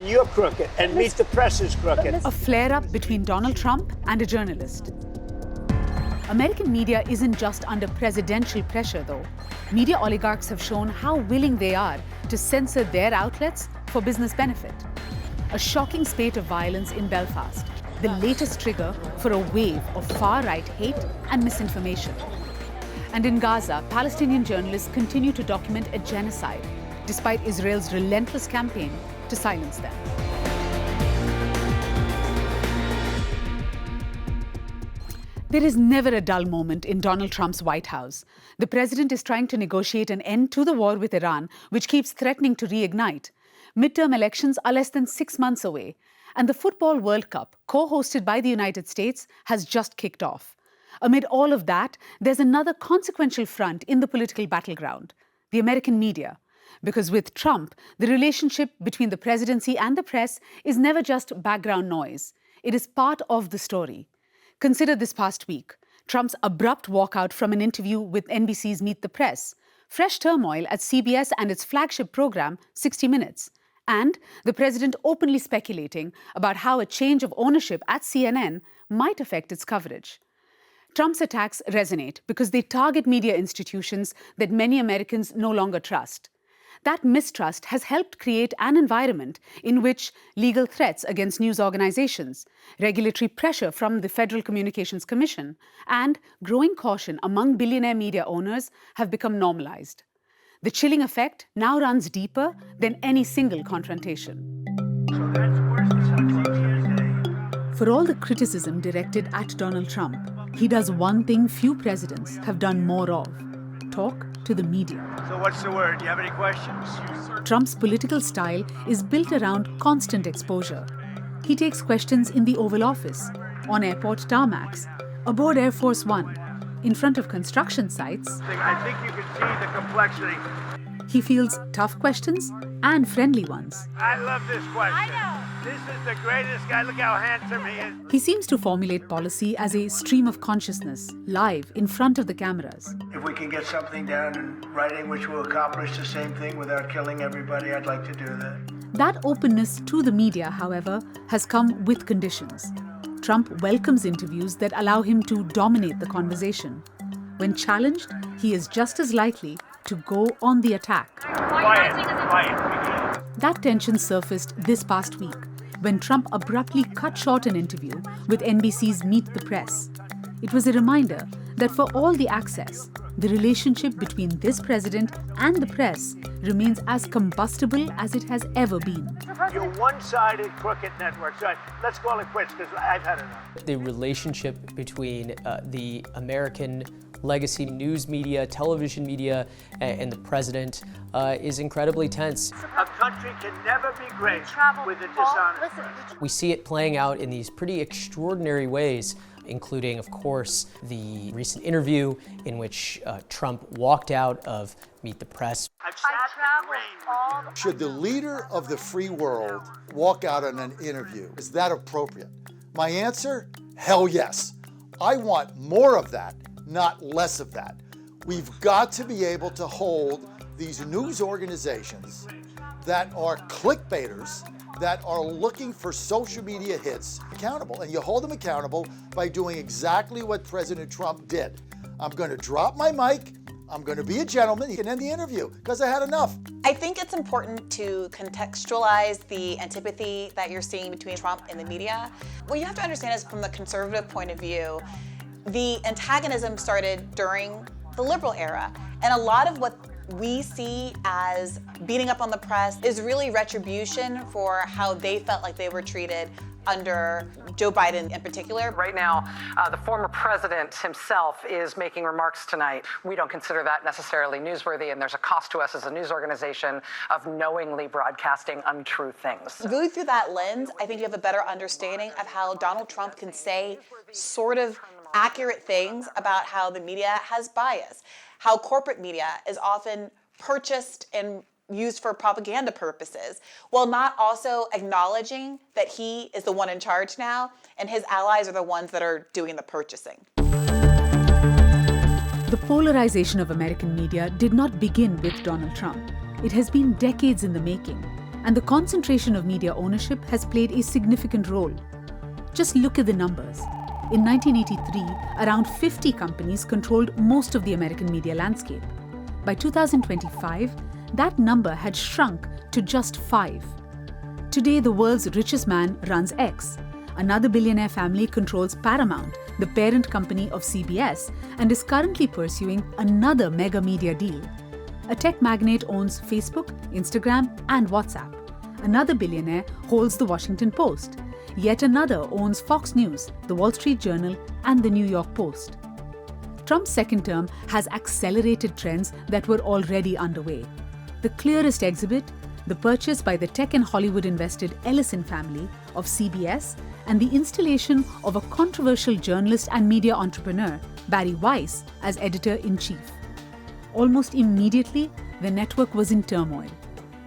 You're crooked, and Meet the Press is crooked. A flare-up between Donald Trump and a journalist. American media isn't just under presidential pressure, though. Media oligarchs have shown how willing they are to censor their outlets for business benefit. A shocking spate of violence in Belfast, the latest trigger for a wave of far-right hate and misinformation. And in Gaza, Palestinian journalists continue to document a genocide, despite Israel's relentless campaign to silence them. There is never a dull moment in Donald Trump's White House. The president is trying to negotiate an end to the war with Iran, which keeps threatening to reignite. Midterm elections are less than 6 months away, and the Football World Cup, co-hosted by the United States, has just kicked off. Amid all of that, there's another consequential front in the political battleground: the American media. Because with Trump, the relationship between the presidency and the press is never just background noise. It is part of the story. Consider this past week: Trump's abrupt walkout from an interview with NBC's Meet the Press, fresh turmoil at CBS and its flagship program, 60 Minutes, and the president openly speculating about how a change of ownership at CNN might affect its coverage. Trump's attacks resonate because they target media institutions that many Americans no longer trust. That mistrust has helped create an environment in which legal threats against news organizations, regulatory pressure from the Federal Communications Commission, and growing caution among billionaire media owners have become normalized. The chilling effect now runs deeper than any single confrontation. For all the criticism directed at Donald Trump, he does one thing few presidents have done more of: talk to the media. So what's the word? Do you have any questions? Trump's political style is built around constant exposure. He takes questions in the Oval Office, on airport tarmacs, aboard Air Force One, in front of construction sites. I think you can see the complexity. He fields tough questions and friendly ones. I love this question. I know. This is the greatest guy. Look how handsome he is. He seems to formulate policy as a stream of consciousness, live in front of the cameras. If we can get something down in writing which will accomplish the same thing without killing everybody, I'd like to do that. That openness to the media, however, has come with conditions. Trump welcomes interviews that allow him to dominate the conversation. When challenged, he is just as likely to go on the attack. Quiet. That tension surfaced this past week when Trump abruptly cut short an interview with NBC's Meet the Press. It was a reminder that for all the access, the relationship between this president and the press remains as combustible as it has ever been. You're one-sided crooked network. So let's call it quits because I've had enough. The relationship between the American legacy news media, television media, and the president is incredibly tense. A country can never be great with a dishonest press. We see it playing out in these pretty extraordinary ways, including, of course, the recent interview in which Trump walked out of Meet the Press. I've sat in the rain with you. Should the leader of the free world walk out on an interview? Is that appropriate? My answer, hell yes. I want more of that, not less of that. We've got to be able to hold these news organizations that are clickbaiters, that are looking for social media hits, accountable. And you hold them accountable by doing exactly what President Trump did. I'm going to drop my mic. I'm going to be a gentleman. You can end the interview because I had enough. I think it's important to contextualize the antipathy that you're seeing between Trump and the media. What you have to understand is, from the conservative point of view, the antagonism started during the liberal era. And a lot of what we see as beating up on the press is really retribution for how they felt like they were treated under Joe Biden in particular. Right now, the former president himself is making remarks tonight. We don't consider that necessarily newsworthy, and there's a cost to us as a news organization of knowingly broadcasting untrue things. Really, through that lens, I think you have a better understanding of how Donald Trump can say sort of accurate things about how the media has bias, how corporate media is often purchased and used for propaganda purposes, while not also acknowledging that he is the one in charge now and his allies are the ones that are doing the purchasing. The polarization of American media did not begin with Donald Trump. It has been decades in the making. and the concentration of media ownership has played a significant role. Just look at the numbers. In 1983, around 50 companies controlled most of the American media landscape. By 2025, that number had shrunk to just 5. Today, the world's richest man runs X. Another billionaire family controls Paramount, the parent company of CBS, and is currently pursuing another mega media deal. A tech magnate owns Facebook, Instagram, and WhatsApp. Another billionaire holds the Washington Post. Yet another owns Fox News, the Wall Street Journal, and the New York Post. Trump's second term has accelerated trends that were already underway. The clearest exhibit, the purchase by the tech and Hollywood-invested Ellison family of CBS, and the installation of a controversial journalist and media entrepreneur, Barry Weiss, as editor-in-chief. Almost immediately, the network was in turmoil.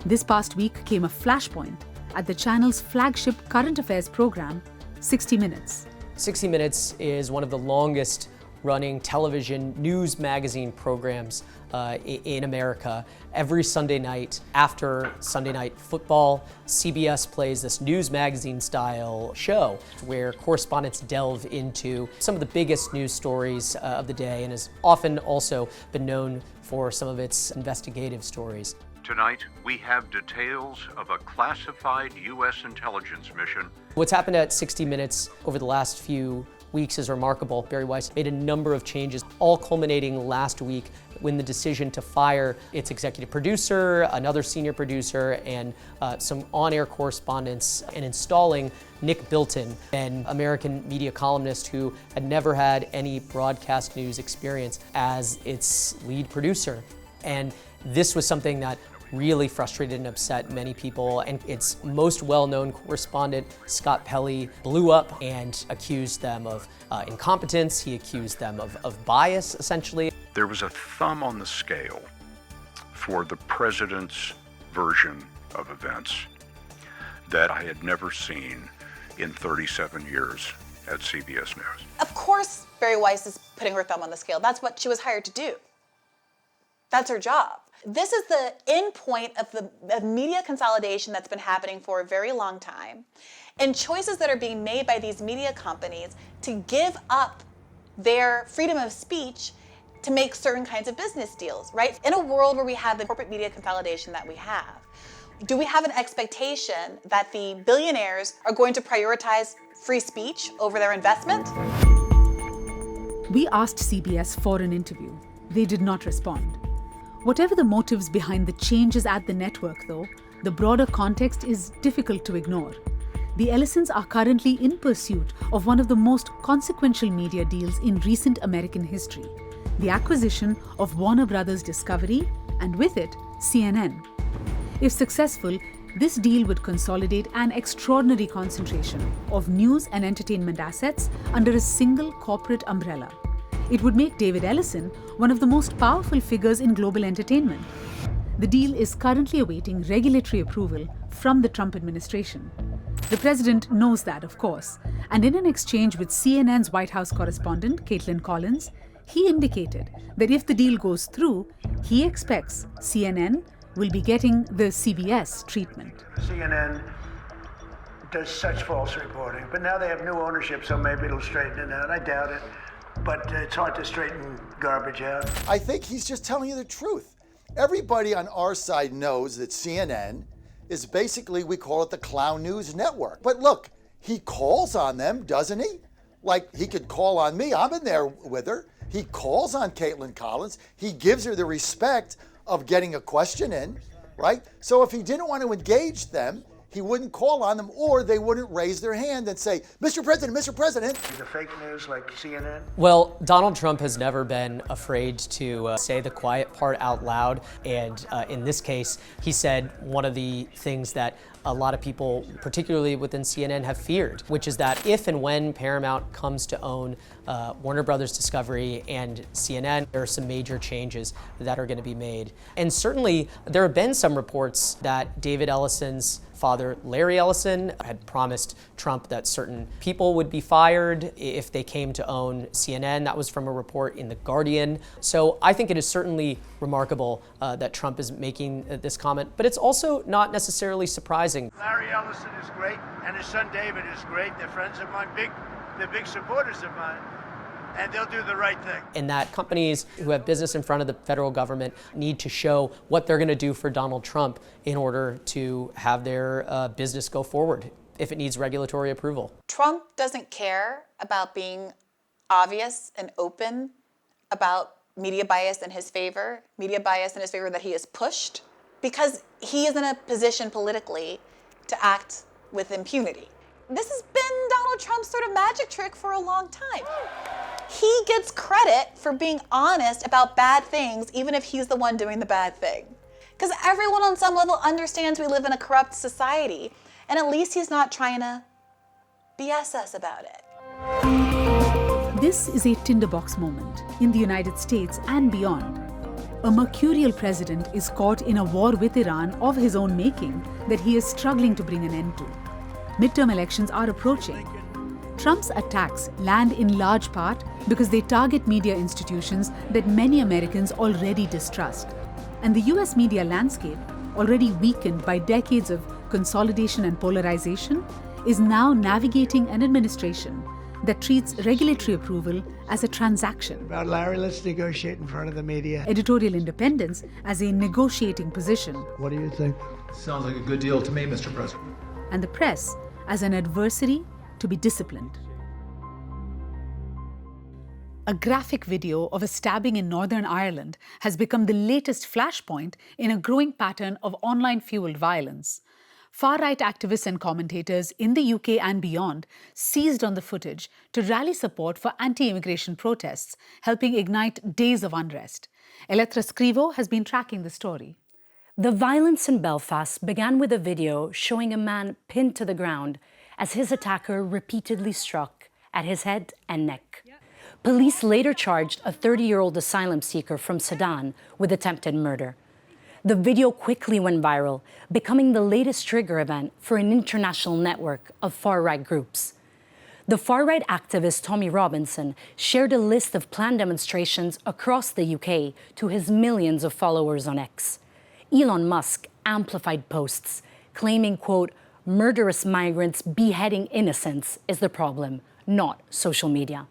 This past week came a flashpoint at the channel's flagship current affairs program, 60 Minutes. 60 Minutes is one of the longest running television news magazine programs in America. Every Sunday night after Sunday Night Football, CBS plays this news magazine style show where correspondents delve into some of the biggest news stories of the day, and has often also been known for some of its investigative stories. Tonight, we have details of a classified U.S. intelligence mission. What's happened at 60 Minutes over the last few weeks is remarkable. Barry Weiss made a number of changes, all culminating last week when the decision to fire its executive producer, another senior producer, and some on-air correspondents, and installing Nick Bilton, an American media columnist who had never had any broadcast news experience, as its lead producer. And this was something that really frustrated and upset many people, and its most well-known correspondent, Scott Pelley, blew up and accused them of incompetence. He accused them of bias, essentially. There was a thumb on the scale for the president's version of events that I had never seen in 37 years at CBS News. Of course, Barry Weiss is putting her thumb on the scale. That's what she was hired to do. That's her job. This is the end point of the media consolidation that's been happening for a very long time, and choices that are being made by these media companies to give up their freedom of speech to make certain kinds of business deals, right? In a world where we have the corporate media consolidation that we have, do we have an expectation that the billionaires are going to prioritize free speech over their investment? We asked CBS for an interview. They did not respond. Whatever the motives behind the changes at the network, though, the broader context is difficult to ignore. The Ellisons are currently in pursuit of one of the most consequential media deals in recent American history, the acquisition of Warner Brothers Discovery, and with it, CNN. If successful, this deal would consolidate an extraordinary concentration of news and entertainment assets under a single corporate umbrella. It would make David Ellison one of the most powerful figures in global entertainment. The deal is currently awaiting regulatory approval from the Trump administration. The president knows that, of course, and in an exchange with CNN's White House correspondent, Caitlin Collins, he indicated that if the deal goes through, he expects CNN will be getting the CBS treatment. CNN does such false reporting, but now they have new ownership, so maybe it'll straighten it out. I doubt it. But it's hard to straighten garbage out. I think he's just telling you the truth. Everybody on our side knows that CNN is basically, we call it the clown news network. But look, he calls on them, doesn't he? Like, he could call on me. I'm in there with her. He calls on Caitlin Collins. He gives her the respect of getting a question in, right? So if he didn't want to engage them, he wouldn't call on them, or they wouldn't raise their hand and say, Mr. President, Mr. President. The fake news like CNN? Well, Donald Trump has never been afraid to say the quiet part out loud. And in this case, he said one of the things that a lot of people, particularly within CNN, have feared, which is that if and when Paramount comes to own Warner Brothers Discovery and CNN, there are some major changes that are going to be made. And certainly, there have been some reports that David Ellison's father, Larry Ellison, had promised Trump that certain people would be fired if they came to own CNN. That was from a report in The Guardian. So I think it is certainly remarkable that Trump is making this comment, but it's also not necessarily surprising. Larry Ellison is great, and his son David is great. They're friends of mine, they're big supporters of mine, and they'll do the right thing. And that companies who have business in front of the federal government need to show what they're going to do for Donald Trump in order to have their business go forward if it needs regulatory approval. Trump doesn't care about being obvious and open about media bias in his favor that he has pushed, because he is in a position politically to act with impunity. This has been Donald Trump's sort of magic trick for a long time. He gets credit for being honest about bad things, even if he's the one doing the bad thing. Because everyone on some level understands we live in a corrupt society, and at least he's not trying to BS us about it. This is a tinderbox moment in the United States and beyond. A mercurial president is caught in a war with Iran of his own making that he is struggling to bring an end to. Midterm elections are approaching. Trump's attacks land in large part because they target media institutions that many Americans already distrust. And the US media landscape, already weakened by decades of consolidation and polarization, is now navigating an administration that treats regulatory approval as a transaction. About Larry, let's negotiate in front of the media. Editorial independence as a negotiating position. What do you think? Sounds like a good deal to me, Mr. President. And the press as an adversary to be disciplined. A graphic video of a stabbing in Northern Ireland has become the latest flashpoint in a growing pattern of online-fueled violence. Far-right activists and commentators in the UK and beyond seized on the footage to rally support for anti-immigration protests, helping ignite days of unrest. Elettra Scrivo has been tracking the story. The violence in Belfast began with a video showing a man pinned to the ground as his attacker repeatedly struck at his head and neck. Police later charged a 30-year-old asylum seeker from Sudan with attempted murder. The video quickly went viral, becoming the latest trigger event for an international network of far-right groups. The far-right activist Tommy Robinson shared a list of planned demonstrations across the UK to his millions of followers on X. Elon Musk amplified posts, claiming, quote, "murderous migrants beheading innocents is the problem, not social media."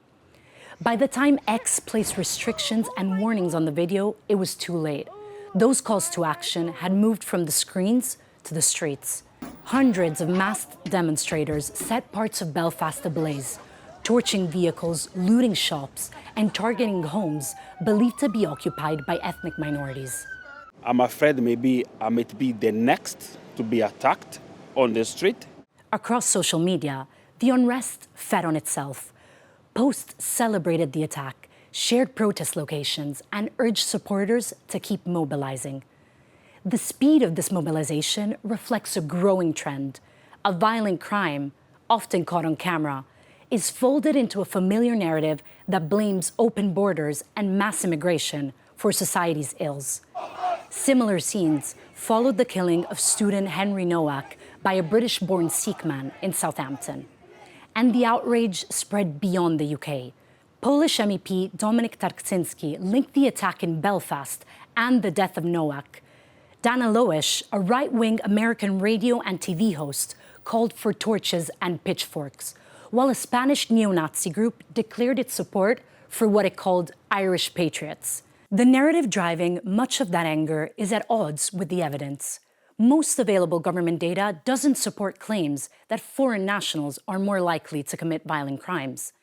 By the time X placed restrictions and warnings on the video, it was too late. Those calls to action had moved from the screens to the streets. Hundreds of masked demonstrators set parts of Belfast ablaze, torching vehicles, looting shops, and targeting homes believed to be occupied by ethnic minorities. I'm afraid maybe I might be the next to be attacked on the street. Across social media, the unrest fed on itself. Posts celebrated the attack, shared protest locations, and urged supporters to keep mobilizing. The speed of this mobilization reflects a growing trend. A violent crime, often caught on camera, is folded into a familiar narrative that blames open borders and mass immigration for society's ills. Similar scenes followed the killing of student Henry Nowak by a British-born Sikh man in Southampton. And the outrage spread beyond the UK. Polish MEP Dominik Tarczyński linked the attack in Belfast and the death of Nowak. Dana Loesch, a right-wing American radio and TV host, called for torches and pitchforks, while a Spanish neo-Nazi group declared its support for what it called Irish patriots. The narrative driving much of that anger is at odds with the evidence. Most available government data doesn't support claims that foreign nationals are more likely to commit violent crimes.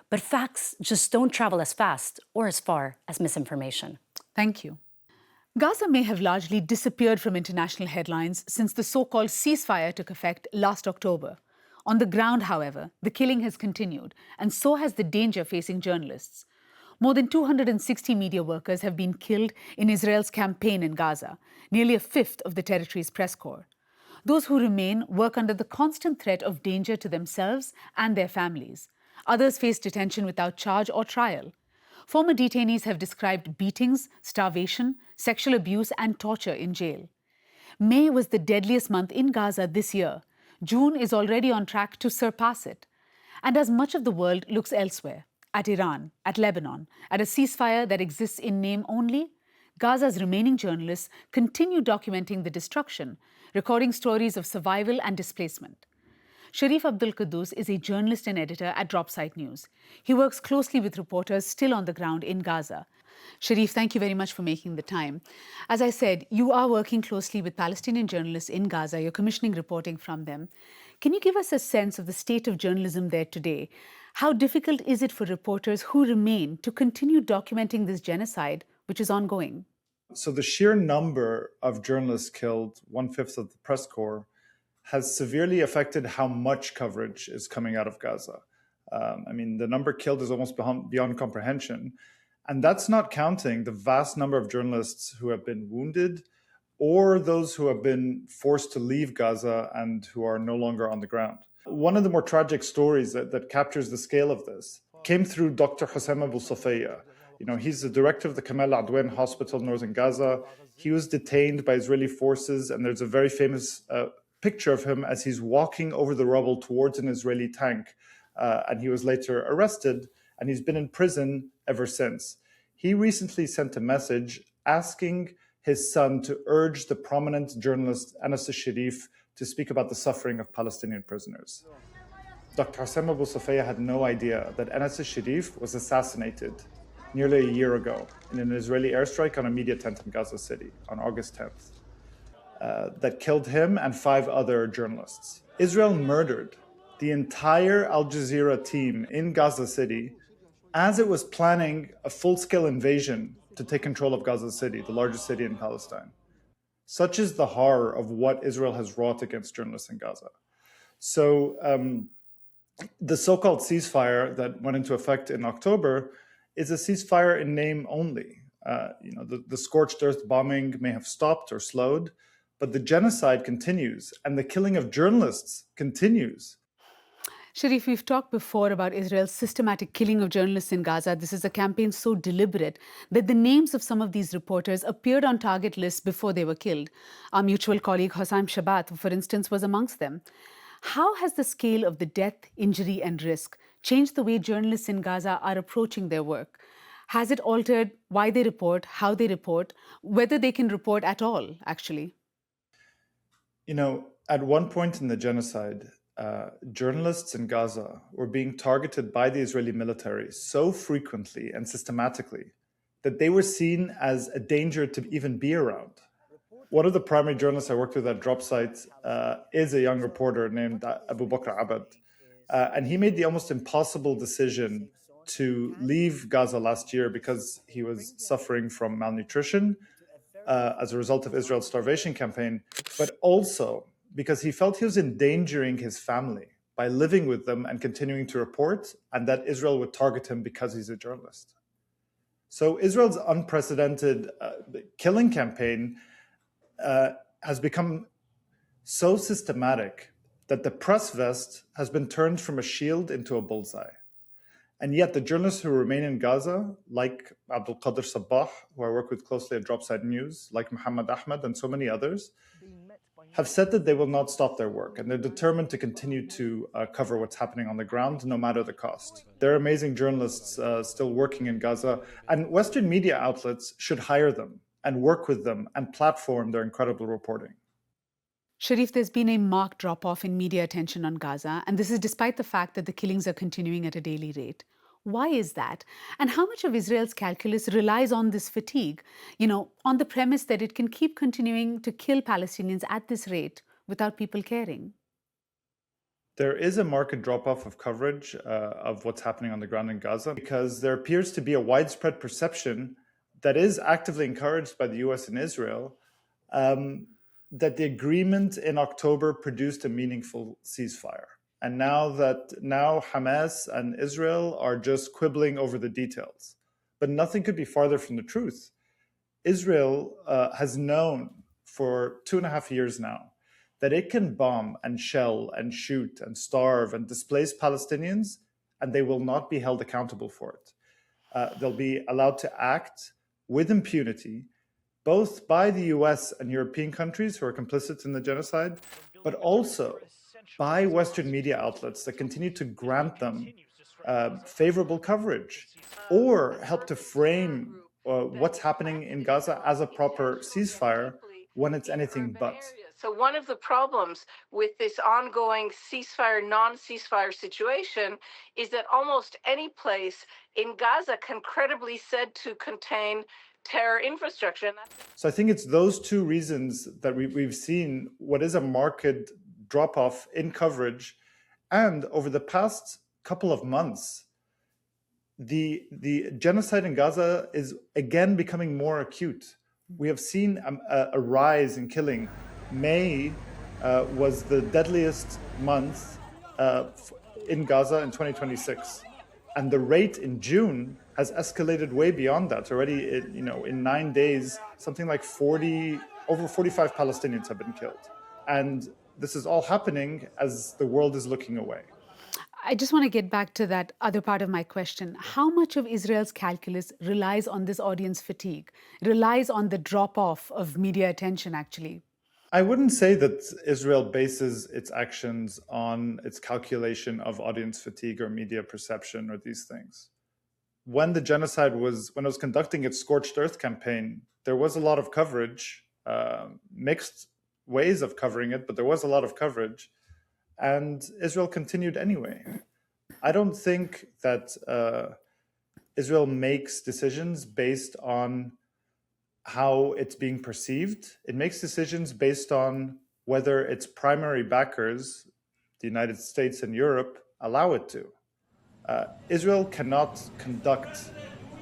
But facts just don't travel as fast or as far as misinformation. Thank you. Gaza may have largely disappeared from international headlines since the so-called ceasefire took effect last October. On the ground, however, the killing has continued, and so has the danger facing journalists. More than 260 media workers have been killed in Israel's campaign in Gaza, nearly a fifth of the territory's press corps. Those who remain work under the constant threat of danger to themselves and their families. Others face detention without charge or trial. Former detainees have described beatings, starvation, sexual abuse, and torture in jail. May was the deadliest month in Gaza this year. June is already on track to surpass it. And as much of the world looks elsewhere, at Iran, at Lebanon, at a ceasefire that exists in name only, Gaza's remaining journalists continue documenting the destruction, recording stories of survival and displacement. Sharif Abdul Quddus is a journalist and editor at Dropsite News. He works closely with reporters still on the ground in Gaza. Sharif, thank you very much for making the time. As I said, you are working closely with Palestinian journalists in Gaza. You're commissioning reporting from them. Can you give us a sense of the state of journalism there today? How difficult is it for reporters who remain to continue documenting this genocide, which is ongoing? So the sheer number of journalists killed, 1/5 of the press corps, has severely affected how much coverage is coming out of Gaza. The number killed is almost beyond comprehension. And that's not counting the vast number of journalists who have been wounded or those who have been forced to leave Gaza and who are no longer on the ground. One of the more tragic stories that captures the scale of this came through Dr. Hossein Abu Safia. He's the director of the Kamal Adwan Hospital in northern Gaza. He was detained by Israeli forces, and there's a very famous picture of him as he's walking over the rubble towards an Israeli tank. And he was later arrested, and he's been in prison ever since. He recently sent a message asking his son to urge the prominent journalist Anas al-Sharif to speak about the suffering of Palestinian prisoners. Dr. Hossein Abu Safia had no idea that Anas al-Sharif was assassinated nearly a year ago in an Israeli airstrike on a media tent in Gaza City on August 10th. That killed him and 5 other journalists. Israel murdered the entire Al Jazeera team in Gaza City as it was planning a full-scale invasion to take control of Gaza City, the largest city in Palestine. Such is the horror of what Israel has wrought against journalists in Gaza. So the so-called ceasefire that went into effect in October is a ceasefire in name only. The scorched earth bombing may have stopped or slowed, but the genocide continues and the killing of journalists continues. Sharif, we've talked before about Israel's systematic killing of journalists in Gaza. This is a campaign so deliberate that the names of some of these reporters appeared on target lists before they were killed. Our mutual colleague Hossam Shabat, for instance, was amongst them. How has the scale of the death, injury, and risk changed the way journalists in Gaza are approaching their work? Has it altered why they report, how they report, whether they can report at all, actually? At one point in the genocide, journalists in Gaza were being targeted by the Israeli military so frequently and systematically that they were seen as a danger to even be around. One of the primary journalists I worked with at Dropsite is a young reporter named Abu Bakr Abad. And he made the almost impossible decision to leave Gaza last year because he was suffering from malnutrition as a result of Israel's starvation campaign, but also because he felt he was endangering his family by living with them and continuing to report, and that Israel would target him because he's a journalist. So Israel's unprecedented killing campaign has become so systematic that the press vest has been turned from a shield into a bullseye. And yet the journalists who remain in Gaza, like Abdul Qadir Sabbah, who I work with closely at Dropsite News, like Muhammad Ahmed and so many others, have said that they will not stop their work, and they're determined to continue to cover what's happening on the ground, no matter the cost. There are amazing journalists still working in Gaza, and Western media outlets should hire them and work with them and platform their incredible reporting. Sharif, there's been a marked drop-off in media attention on Gaza, and this is despite the fact that the killings are continuing at a daily rate. Why is that? And how much of Israel's calculus relies on this fatigue, on the premise that it can keep continuing to kill Palestinians at this rate without people caring? There is a marked drop-off of coverage of what's happening on the ground in Gaza because there appears to be a widespread perception that is actively encouraged by the US and Israel that the agreement in October produced a meaningful ceasefire. And now Hamas and Israel are just quibbling over the details. But nothing could be farther from the truth. Israel has known for 2.5 years now that it can bomb and shell and shoot and starve and displace Palestinians, and they will not be held accountable for it. They'll be allowed to act with impunity, both by the US and European countries who are complicit in the genocide, but also by Western media outlets that continue to grant them favorable coverage or help to frame what's happening in Gaza as a proper ceasefire when it's anything but. So one of the problems with this ongoing ceasefire, non-ceasefire situation is that almost any place in Gaza can credibly said to contain terror infrastructure. So I think it's those two reasons that we've seen what is a marked drop-off in coverage. And over the past couple of months, the genocide in Gaza is again becoming more acute. We have seen a rise in killing. May was the deadliest month in Gaza in 2026. And the rate in June has escalated way beyond that. Already, in 9 days, something like over 45 Palestinians have been killed. And this is all happening as the world is looking away. I just want to get back to that other part of my question. How much of Israel's calculus relies on this audience fatigue, relies on the drop-off of media attention, actually? I wouldn't say that Israel bases its actions on its calculation of audience fatigue or media perception or these things. When the genocide when it was conducting its Scorched Earth campaign, there was a lot of coverage, mixed ways of covering it, but there was a lot of coverage, and Israel continued anyway. I don't think that Israel makes decisions based on how it's being perceived. It makes decisions based on whether its primary backers, the United States and Europe, allow it to. Israel cannot conduct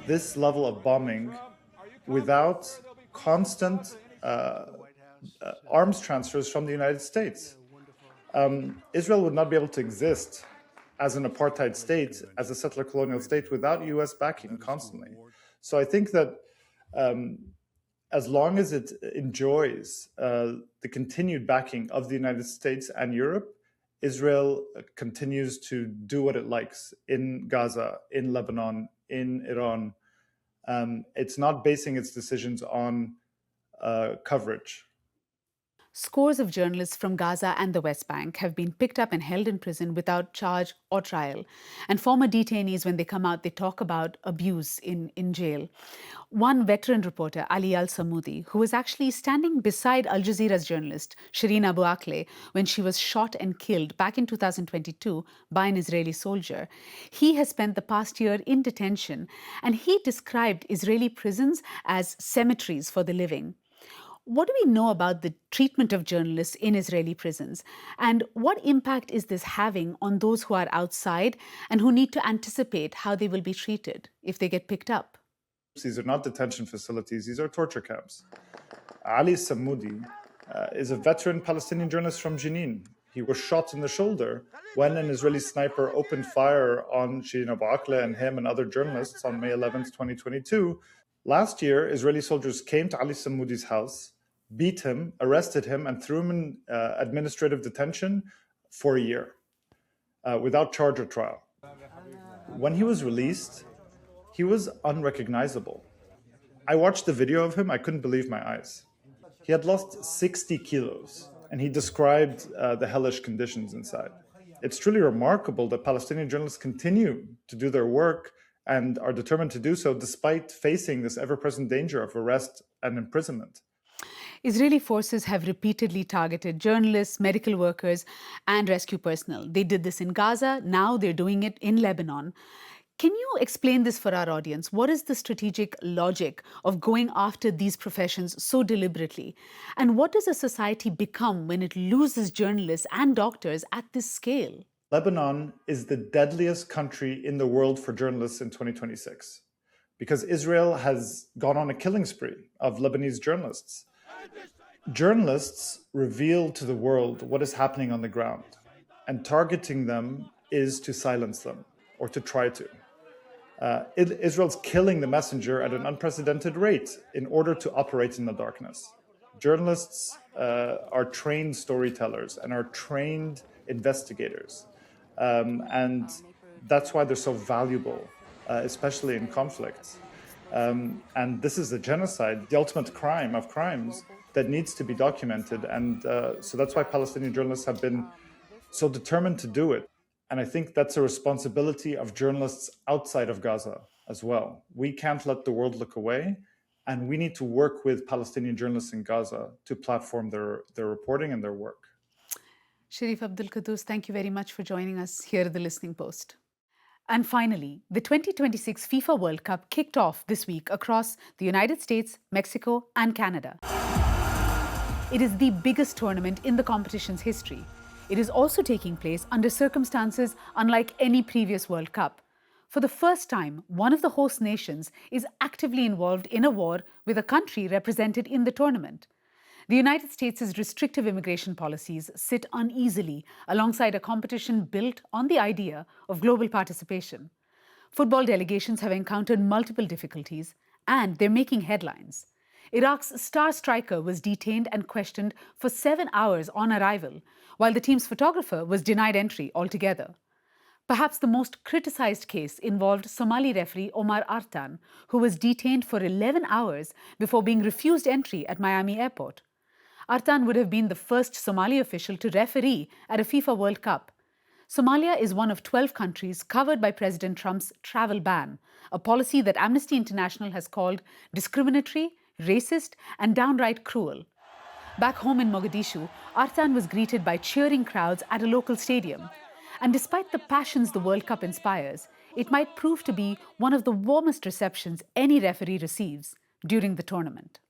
this level of bombing without constant arms transfers from the United States. Israel would not be able to exist as an apartheid state, as a settler colonial state, without US backing constantly. So I think that as long as it enjoys the continued backing of the United States and Europe, Israel continues to do what it likes in Gaza, in Lebanon, in Iran. It's not basing its decisions on coverage. Scores of journalists from Gaza and the West Bank have been picked up and held in prison without charge or trial. And former detainees, when they come out, they talk about abuse in jail. One veteran reporter, Ali al-Samoudi, who was actually standing beside Al Jazeera's journalist, Shireen Abu Akleh, when she was shot and killed back in 2022 by an Israeli soldier. He has spent the past year in detention, and he described Israeli prisons as cemeteries for the living. What do we know about the treatment of journalists in Israeli prisons? And what impact is this having on those who are outside and who need to anticipate how they will be treated if they get picked up? These are not detention facilities, these are torture camps. Ali Samoudi is a veteran Palestinian journalist from Jenin. He was shot in the shoulder when an Israeli sniper opened fire on Shireen Abu Akleh and him and other journalists on May 11th, 2022. Last year, Israeli soldiers came to Ali Samoudi's house, beat him, arrested him, and threw him in administrative detention for a year without charge or trial. When he was released, he was unrecognizable. I watched the video of him, I couldn't believe my eyes. He had lost 60 kilos, and he described the hellish conditions inside. It's truly remarkable that Palestinian journalists continue to do their work and are determined to do so despite facing this ever-present danger of arrest and imprisonment. Israeli forces have repeatedly targeted journalists, medical workers, and rescue personnel. They did this in Gaza, now they're doing it in Lebanon. Can you explain this for our audience? What is the strategic logic of going after these professions so deliberately? And what does a society become when it loses journalists and doctors at this scale? Lebanon is the deadliest country in the world for journalists in 2026 because Israel has gone on a killing spree of Lebanese journalists. Journalists reveal to the world what is happening on the ground, and targeting them is to silence them or to try to. Israel's killing the messenger at an unprecedented rate in order to operate in the darkness. Journalists are trained storytellers and are trained investigators. And that's why they're so valuable, especially in conflicts. And this is a genocide, the ultimate crime of crimes that needs to be documented. And so that's why Palestinian journalists have been so determined to do it. And I think that's a responsibility of journalists outside of Gaza as well. We can't let the world look away. And we need to work with Palestinian journalists in Gaza to platform their reporting and their work. Sharif Abdul Quddus, thank you very much for joining us here at the Listening Post. And finally, the 2026 FIFA World Cup kicked off this week across the United States, Mexico, and Canada. It is the biggest tournament in the competition's history. It is also taking place under circumstances unlike any previous World Cup. For the first time, one of the host nations is actively involved in a war with a country represented in the tournament. The United States' restrictive immigration policies sit uneasily alongside a competition built on the idea of global participation. Football delegations have encountered multiple difficulties, and they're making headlines. Iraq's star striker was detained and questioned for 7 hours on arrival, while the team's photographer was denied entry altogether. Perhaps the most criticized case involved Somali referee Omar Artan, who was detained for 11 hours before being refused entry at Miami Airport. Artan would have been the first Somali official to referee at a FIFA World Cup. Somalia is one of 12 countries covered by President Trump's travel ban, a policy that Amnesty International has called discriminatory, racist, and downright cruel. Back home in Mogadishu, Artan was greeted by cheering crowds at a local stadium. And despite the passions the World Cup inspires, it might prove to be one of the warmest receptions any referee receives during the tournament.